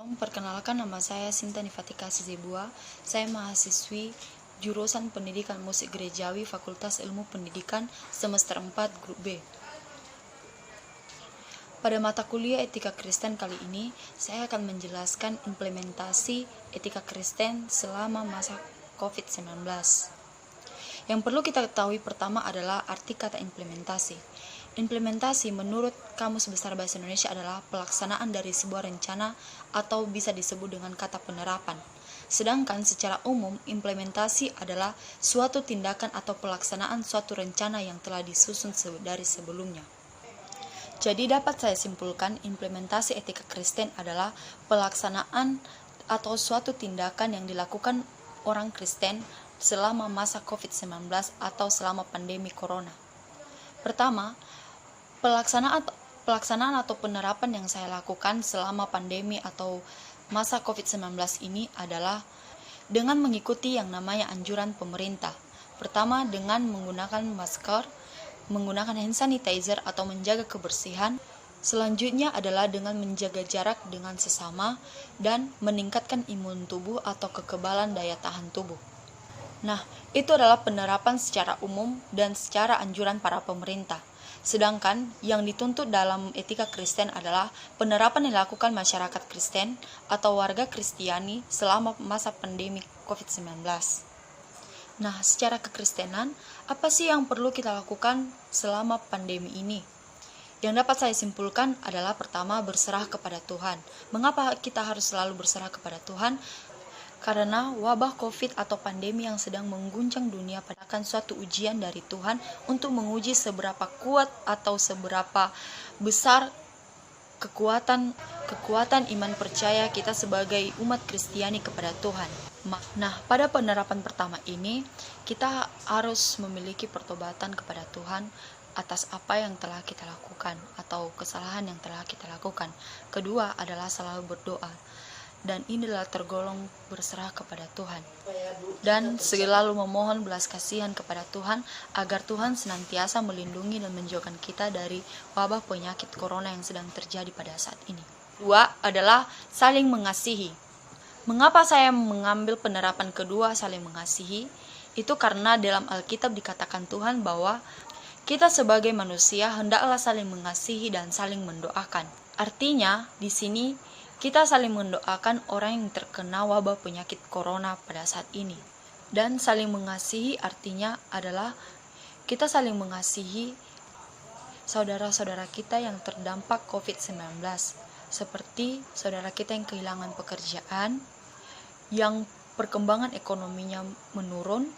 Perkenalkan, nama saya Sinta Nifatika Sizebua. Saya mahasiswi jurusan Pendidikan Musik Gerejawi Fakultas Ilmu Pendidikan semester 4 grup B. Pada mata kuliah Etika Kristen kali ini, saya akan menjelaskan implementasi etika Kristen selama masa COVID-19. Yang perlu kita ketahui pertama adalah arti kata implementasi. Implementasi menurut Kamus Besar Bahasa Indonesia adalah pelaksanaan dari sebuah rencana atau bisa disebut dengan kata penerapan. Sedangkan secara umum, implementasi adalah suatu tindakan atau pelaksanaan suatu rencana yang telah disusun dari sebelumnya. Jadi dapat saya simpulkan, implementasi etika Kristen adalah pelaksanaan atau suatu tindakan yang dilakukan orang Kristen selama masa COVID-19 atau selama pandemi Corona. Pertama, pelaksanaan atau penerapan yang saya lakukan selama pandemi atau masa COVID-19 ini adalah dengan mengikuti yang namanya anjuran pemerintah. Pertama, dengan menggunakan masker, menggunakan hand sanitizer atau menjaga kebersihan. Selanjutnya adalah dengan menjaga jarak dengan sesama dan meningkatkan imun tubuh atau kekebalan daya tahan tubuh. Nah, itu adalah penerapan secara umum dan secara anjuran para pemerintah. Sedangkan yang dituntut dalam etika Kristen adalah penerapan yang dilakukan masyarakat Kristen atau warga Kristiani selama masa pandemi COVID-19. Nah, secara kekristenan, apa sih yang perlu kita lakukan selama pandemi ini? Yang dapat saya simpulkan adalah pertama, berserah kepada Tuhan. Mengapa kita harus selalu berserah kepada Tuhan? Karena wabah COVID atau pandemi yang sedang mengguncang dunia adalah suatu ujian dari Tuhan untuk menguji seberapa kuat atau seberapa besar kekuatan iman percaya kita sebagai umat Kristiani kepada Tuhan. Nah, pada penerapan pertama ini, kita harus memiliki pertobatan kepada Tuhan atas apa yang telah kita lakukan atau kesalahan yang telah kita lakukan. Kedua adalah selalu berdoa. Dan inilah tergolong berserah kepada Tuhan. Dan selalu memohon belas kasihan kepada Tuhan agar Tuhan senantiasa melindungi dan menjauhkan kita dari wabah penyakit corona yang sedang terjadi pada saat ini. Dua adalah saling mengasihi. Mengapa saya mengambil penerapan kedua, saling mengasihi? Itu karena dalam Alkitab dikatakan Tuhan bahwa kita sebagai manusia hendaklah saling mengasihi dan saling mendoakan. Artinya di sini kita saling mendoakan orang yang terkena wabah penyakit corona pada saat ini. Dan saling mengasihi artinya adalah kita saling mengasihi saudara-saudara kita yang terdampak COVID-19. Seperti saudara kita yang kehilangan pekerjaan, yang perkembangan ekonominya menurun,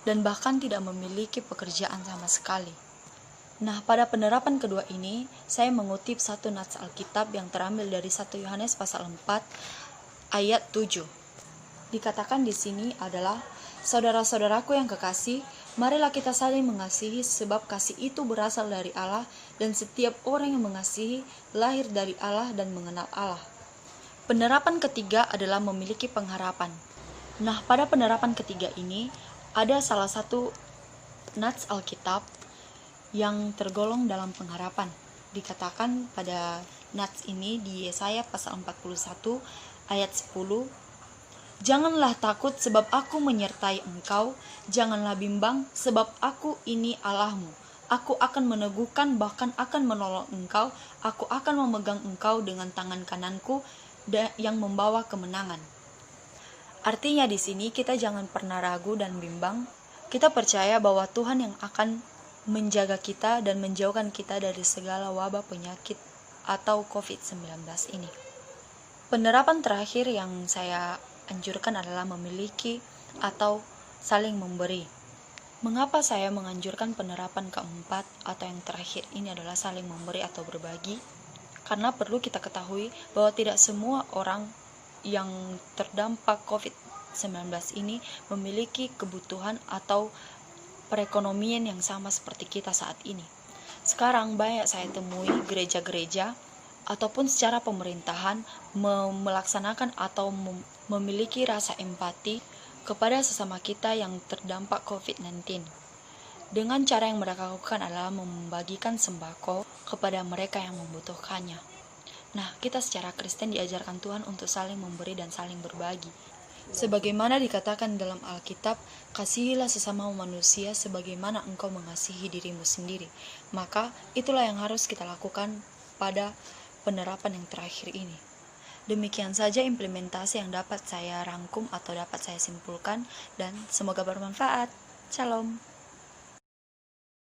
dan bahkan tidak memiliki pekerjaan sama sekali. Nah, pada penerapan kedua ini, saya mengutip satu nats Alkitab yang terambil dari 1 Yohanes pasal 4 ayat 7. Dikatakan di sini adalah, saudara-saudaraku yang kekasih, marilah kita saling mengasihi sebab kasih itu berasal dari Allah dan setiap orang yang mengasihi lahir dari Allah dan mengenal Allah. Penerapan ketiga adalah memiliki pengharapan. Nah, pada penerapan ketiga ini, ada salah satu nats Alkitab yang tergolong dalam pengharapan. Dikatakan pada nats ini di Yesaya pasal 41 ayat 10, janganlah takut sebab aku menyertai engkau, janganlah bimbang sebab aku ini Allahmu. Aku akan meneguhkan bahkan akan menolong engkau, aku akan memegang engkau dengan tangan kananku yang membawa kemenangan. Artinya di sini kita jangan pernah ragu dan bimbang. Kita percaya bahwa Tuhan yang akan menjaga kita dan menjauhkan kita dari segala wabah penyakit atau COVID-19 ini. Penerapan terakhir yang saya anjurkan adalah memiliki atau saling memberi. Mengapa saya menganjurkan penerapan keempat atau yang terakhir ini adalah saling memberi atau berbagi? Karena perlu kita ketahui bahwa tidak semua orang yang terdampak COVID-19 ini memiliki kebutuhan atau perekonomian yang sama seperti kita saat ini. Sekarang banyak saya temui gereja-gereja ataupun secara pemerintahan melaksanakan atau memiliki rasa empati kepada sesama kita yang terdampak COVID-19. Dengan cara yang mereka lakukan adalah membagikan sembako kepada mereka yang membutuhkannya. Nah, kita secara Kristen diajarkan Tuhan untuk saling memberi dan saling berbagi. Sebagaimana dikatakan dalam Alkitab, kasihilah sesama manusia sebagaimana engkau mengasihi dirimu sendiri. Maka itulah yang harus kita lakukan pada penerapan yang terakhir ini. Demikian saja implementasi yang dapat saya rangkum atau dapat saya simpulkan, dan semoga bermanfaat. Shalom.